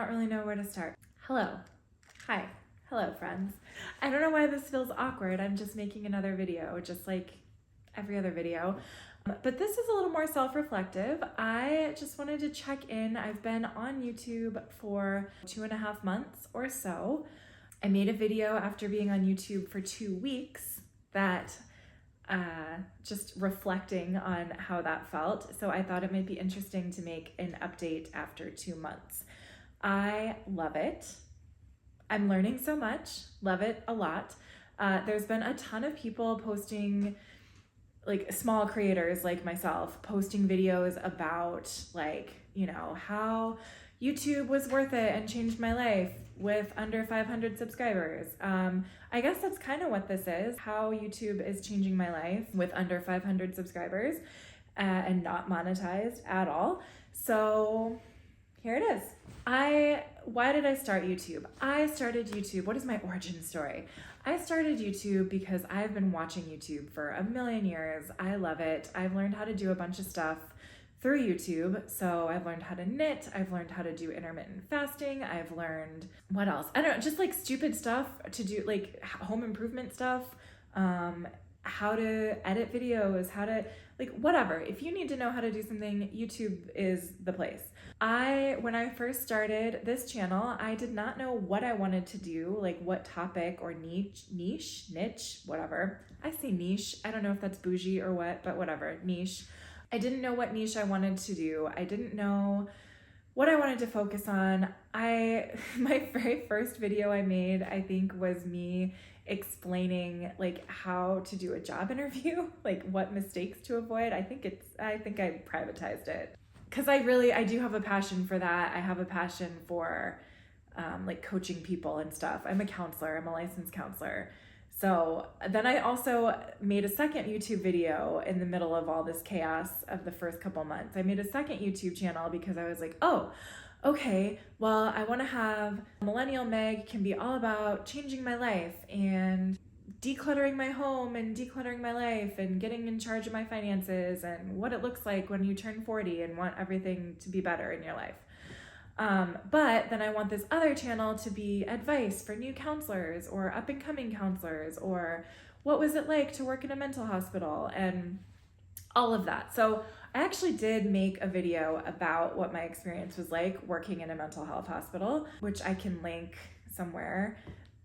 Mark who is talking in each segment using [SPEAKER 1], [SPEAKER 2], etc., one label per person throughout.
[SPEAKER 1] don't really know where to start. Hello. Hi. Hello, friends. I don't know why this feels awkward. I'm just making another video, just like every other video. But this is a little more self-reflective. I just wanted to check in. I've been on YouTube for 2.5 months or so. I made a video after being on YouTube for 2 weeks that just reflecting on how that felt. So I thought it might be interesting to make an update after 2 months. I love it. I'm learning so much, love it a lot. There's been a ton of people posting, like small creators like myself, posting videos about like, you know, how YouTube was worth it and changed my life with under 500 subscribers. I guess that's kind of what this is, how YouTube is changing my life with under 500 subscribers and not monetized at all. So here it is. Why did I start YouTube? I started YouTube, what is my origin story? I started YouTube because I've been watching YouTube for a million years. I love it. I've learned how to do a bunch of stuff through YouTube. So I've learned how to knit. I've learned how to do intermittent fasting. I've learned, what else? I don't know, just like stupid stuff to do, like home improvement stuff, how to edit videos, how to, like whatever. If you need to know how to do something, YouTube is the place. When I first started this channel, I did not know what I wanted to do, like what topic or niche, whatever. I say niche. I don't know if that's bougie or what, but whatever, niche. I didn't know what niche I wanted to do. I didn't know what I wanted to focus on. My very first video I made, I think, was me explaining like how to do a job interview, like what mistakes to avoid. I think I privatized it because I do have a passion for that. I have a passion for like coaching people and stuff. I'm a counselor. I'm a licensed counselor. So then I also made a second YouTube video in the middle of all this chaos of the first couple months. I made a second YouTube channel because I was like, oh, okay, well, I want to have Millennial Meg can be all about changing my life and decluttering my home and decluttering my life and getting in charge of my finances and what it looks like when you turn 40 and want everything to be better in your life. But then I want this other channel to be advice for new counselors or up and coming counselors, or what was it like to work in a mental hospital and all of that. So I actually did make a video about what my experience was like working in a mental health hospital, which I can link somewhere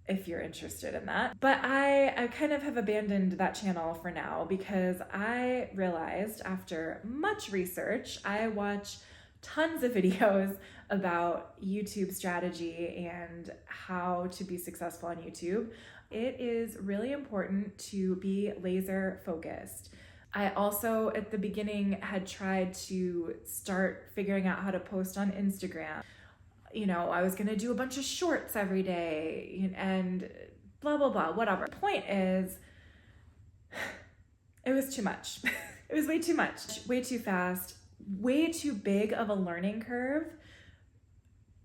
[SPEAKER 1] if you're interested in that. But I kind of have abandoned that channel for now because I realized after much research, I watch tons of videos about YouTube strategy and how to be successful on YouTube. It is really important to be laser focused. I also, at the beginning, had tried to start figuring out how to post on Instagram. You know, I was gonna do a bunch of shorts every day and blah, blah, blah, whatever. The point is, it was too much. It was way too much, way too fast, way too big of a learning curve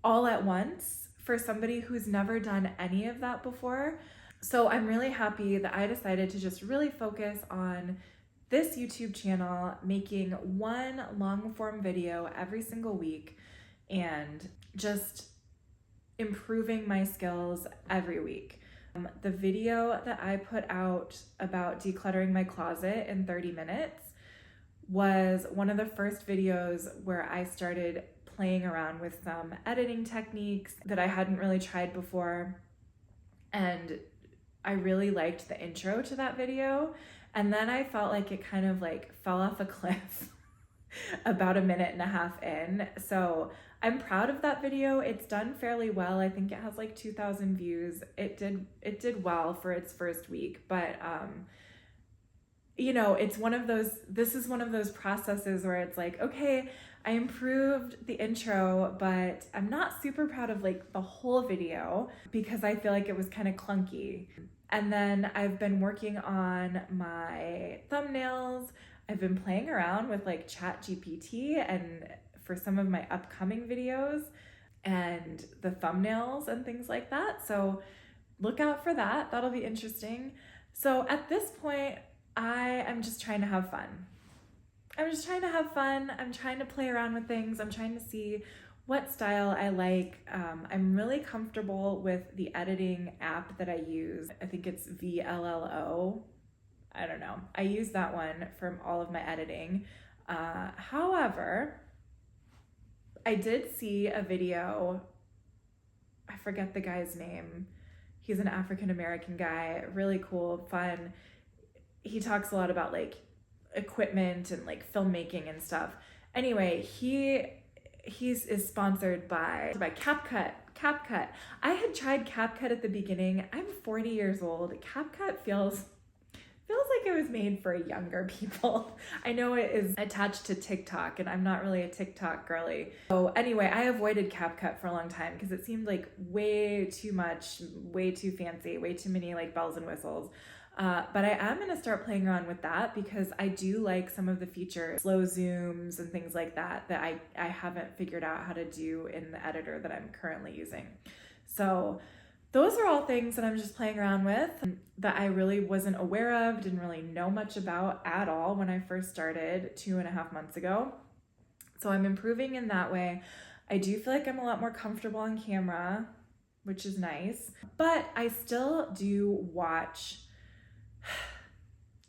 [SPEAKER 1] all at once for somebody who's never done any of that before. So I'm really happy that I decided to just really focus on this YouTube channel, making one long form video every single week and just improving my skills every week. The video that I put out about decluttering my closet in 30 minutes was one of the first videos where I started playing around with some editing techniques that I hadn't really tried before. And I really liked the intro to that video. And then I felt like it kind of like fell off a cliff about 1.5 minutes in. So I'm proud of that video. It's done fairly well. I think it has like 2,000 views. It did well for its first week, but you know, this is one of those processes where it's like, okay, I improved the intro, but I'm not super proud of like the whole video because I feel like it was kind of clunky. And then I've been working on my thumbnails. I've been playing around with like ChatGPT and for some of my upcoming videos and the thumbnails and things like that. So look out for that. That'll be interesting. So at this point, I am just trying to have fun. I'm trying to play around with things. I'm trying to see what style I like. I'm really comfortable with the editing app that I use. I think it's VLLO. I don't know. I use that one for all of my editing. However, I did see a video, I forget the guy's name. He's an African-American guy, really cool, fun. He talks a lot about like equipment and like filmmaking and stuff. Anyway, he is sponsored by CapCut. CapCut. I had tried CapCut at the beginning. I'm 40 years old. CapCut feels like it was made for younger people. I know it is attached to TikTok, and I'm not really a TikTok girly. So anyway, I avoided CapCut for a long time because it seemed like way too much, way too fancy, way too many like bells and whistles. But I am going to start playing around with that because I do like some of the features, slow zooms and things like that I haven't figured out how to do in the editor that I'm currently using. So those are all things that I'm just playing around with that I really wasn't aware of, didn't really know much about at all when I first started 2.5 months ago. So I'm improving in that way. I do feel like I'm a lot more comfortable on camera, which is nice, but I still do watch.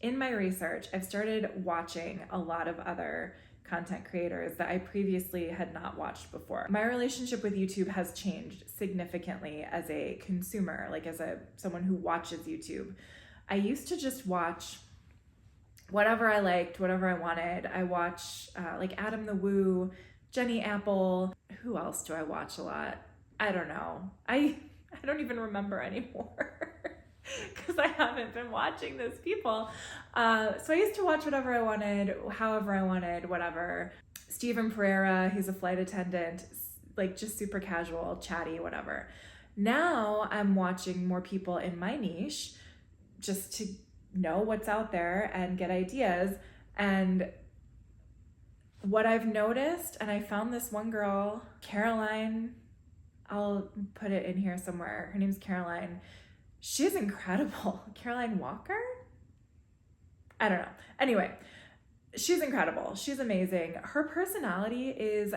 [SPEAKER 1] In my research, I've started watching a lot of other content creators that I previously had not watched before. My relationship with YouTube has changed significantly as a consumer, like as someone who watches YouTube. I used to just watch whatever I liked, whatever I wanted. I watch like Adam the Woo, Jenny Apple. Who else do I watch a lot? I don't know. I don't even remember anymore. Because I haven't been watching those people. So I used to watch whatever I wanted, however I wanted, whatever. Stephen Pereira, he's a flight attendant, like just super casual, chatty, whatever. Now I'm watching more people in my niche just to know what's out there and get ideas. And what I've noticed, and I found this one girl, Caroline, I'll put it in here somewhere. Her name's Caroline. She's incredible. Caroline Walker? I don't know. Anyway, she's incredible. She's amazing. Her personality is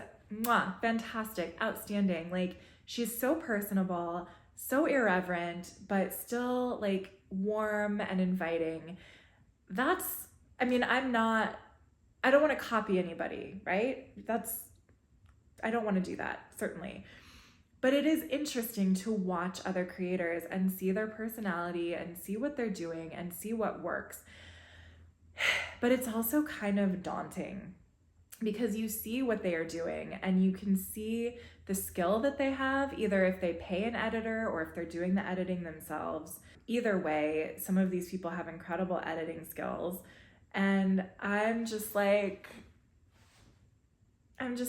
[SPEAKER 1] fantastic, outstanding. Like, she's so personable, so irreverent, but still like warm and inviting. I don't want to copy anybody, right? I don't want to do that, certainly. But it is interesting to watch other creators and see their personality and see what they're doing and see what works. But it's also kind of daunting because you see what they are doing and you can see the skill that they have, either if they pay an editor or if they're doing the editing themselves. Either way, some of these people have incredible editing skills. And I'm just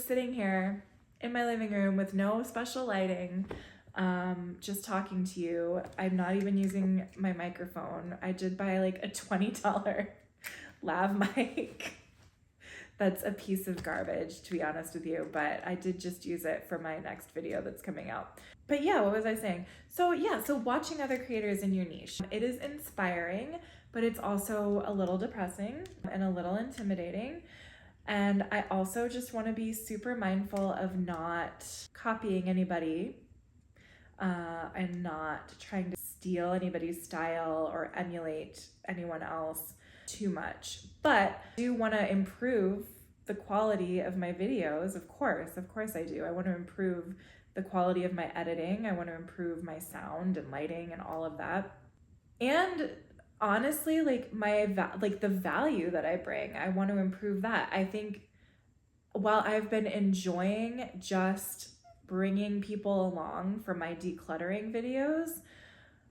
[SPEAKER 1] sitting here in my living room with no special lighting, just talking to you. I'm not even using my microphone. I did buy like a $20 lav mic. That's a piece of garbage, to be honest with you, but I did just use it for my next video that's coming out. But yeah, what was I saying? So watching other creators in your niche, it is inspiring, but it's also a little depressing and a little intimidating. And I also just want to be super mindful of not copying anybody and not trying to steal anybody's style or emulate anyone else too much. But I do want to improve the quality of my videos, of course I do. I want to improve the quality of my editing. I want to improve my sound and lighting and all of that. And honestly, like the value that I bring, I want to improve that. I think while I've been enjoying just bringing people along for my decluttering videos,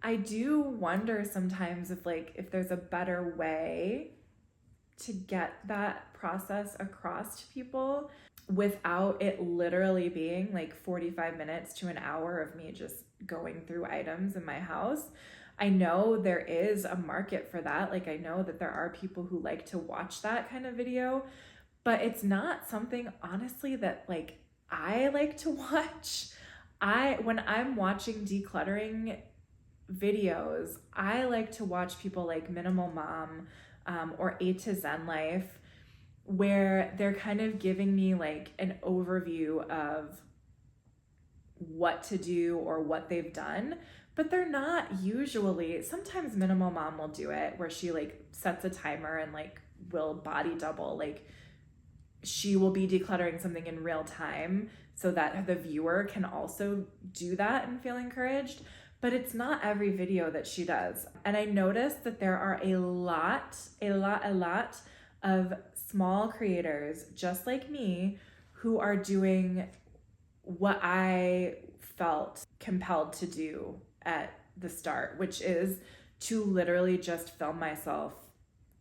[SPEAKER 1] I do wonder sometimes if there's a better way to get that process across to people without it literally being like 45 minutes to an hour of me just going through items in my house. I know there is a market for that. Like, I know that there are people who like to watch that kind of video, but it's not something, honestly, that like I like to watch. When I'm watching decluttering videos, I like to watch people like Minimal Mom or A to Zen Life, where they're kind of giving me like an overview of what to do or what they've done, but they're not usually. Sometimes Minimal Mom will do it where she like sets a timer and like will body double. Like she will be decluttering something in real time so that the viewer can also do that and feel encouraged. But it's not every video that she does. And I noticed that there are a lot of small creators just like me who are doing what I felt compelled to do at the start, which is to literally just film myself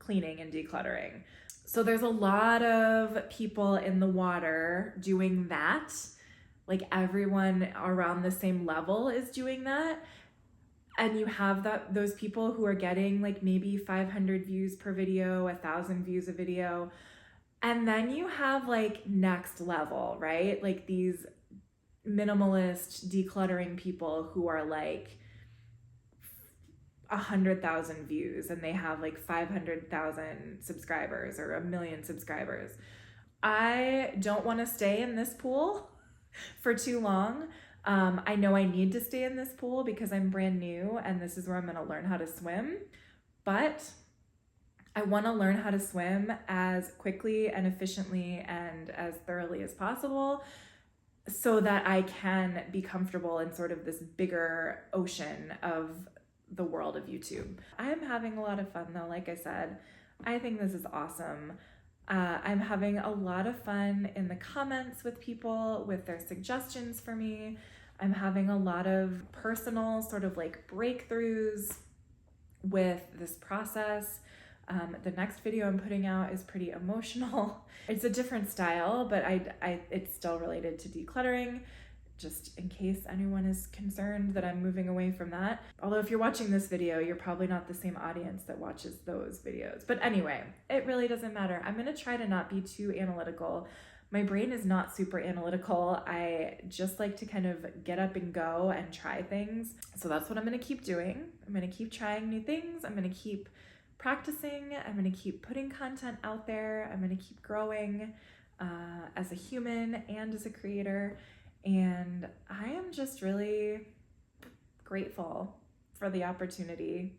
[SPEAKER 1] cleaning and decluttering. So there's a lot of people in the water doing that. Like everyone around the same level is doing that. And you have those people who are getting like maybe 500 views per video, 1,000 views a video. And then you have like next level, right? Like these minimalist decluttering people who are like 100,000 views and they have like 500,000 subscribers or 1 million subscribers. I don't want to stay in this pool for too long. I know I need to stay in this pool because I'm brand new and this is where I'm going to learn how to swim, but I want to learn how to swim as quickly and efficiently and as thoroughly as possible so that I can be comfortable in sort of this bigger ocean of the world of YouTube. I am having a lot of fun though. Like I said, I think this is awesome. I'm having a lot of fun in the comments with people with their suggestions for me. I'm having a lot of personal sort of like breakthroughs with this process. The next video I'm putting out is pretty emotional. It's a different style, but it's still related to decluttering, just in case anyone is concerned that I'm moving away from that. Although if you're watching this video, you're probably not the same audience that watches those videos. But anyway, it really doesn't matter. I'm gonna try to not be too analytical. My brain is not super analytical. I just like to kind of get up and go and try things. So that's what I'm gonna keep doing. I'm gonna keep trying new things. I'm gonna keep practicing. I'm gonna keep putting content out there. I'm gonna keep growing as a human and as a creator. And I am just really grateful for the opportunity.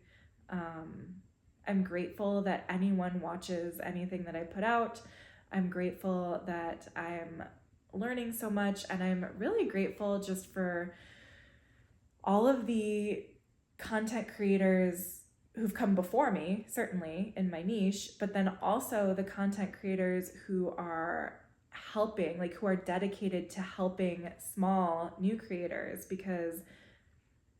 [SPEAKER 1] I'm grateful that anyone watches anything that I put out. I'm grateful that I'm learning so much, and I'm really grateful just for all of the content creators who've come before me, certainly in my niche, but then also the content creators who are helping, like who are dedicated to helping small new creators, because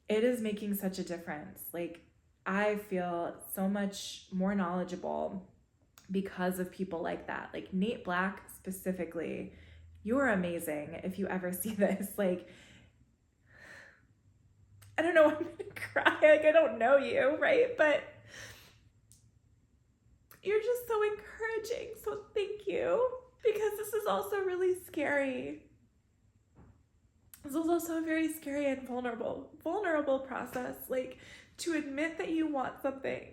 [SPEAKER 1] it is making such a difference. Like I feel so much more knowledgeable because of people like that. Like Nate Black specifically, you're amazing. If you ever see this, like, I don't know, I'm gonna cry, like I don't know you, right? But you're just so encouraging, so thank you. Because this is also really scary. This is also a very scary and vulnerable process. Like to admit that you want something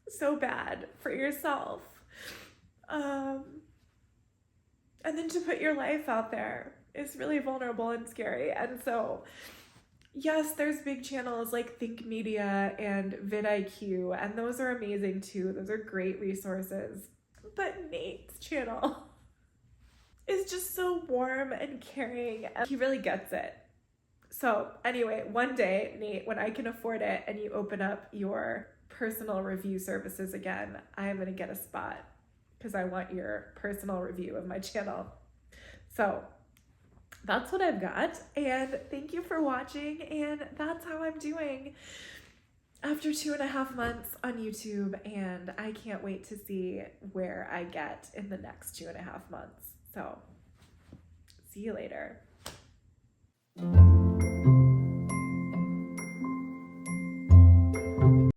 [SPEAKER 1] so bad for yourself. And then to put your life out there is really vulnerable and scary. And so, yes, there's big channels like Think Media and vidIQ, and those are amazing too. Those are great resources. But Nate's channel is just so warm and caring, and he really gets it. So anyway, one day, Nate, when I can afford it and you open up your personal review services again, I'm gonna get a spot because I want your personal review of my channel. So that's what I've got, and thank you for watching, and that's how I'm doing after 2.5 months on YouTube, and I can't wait to see where I get in the next 2.5 months. So see you later.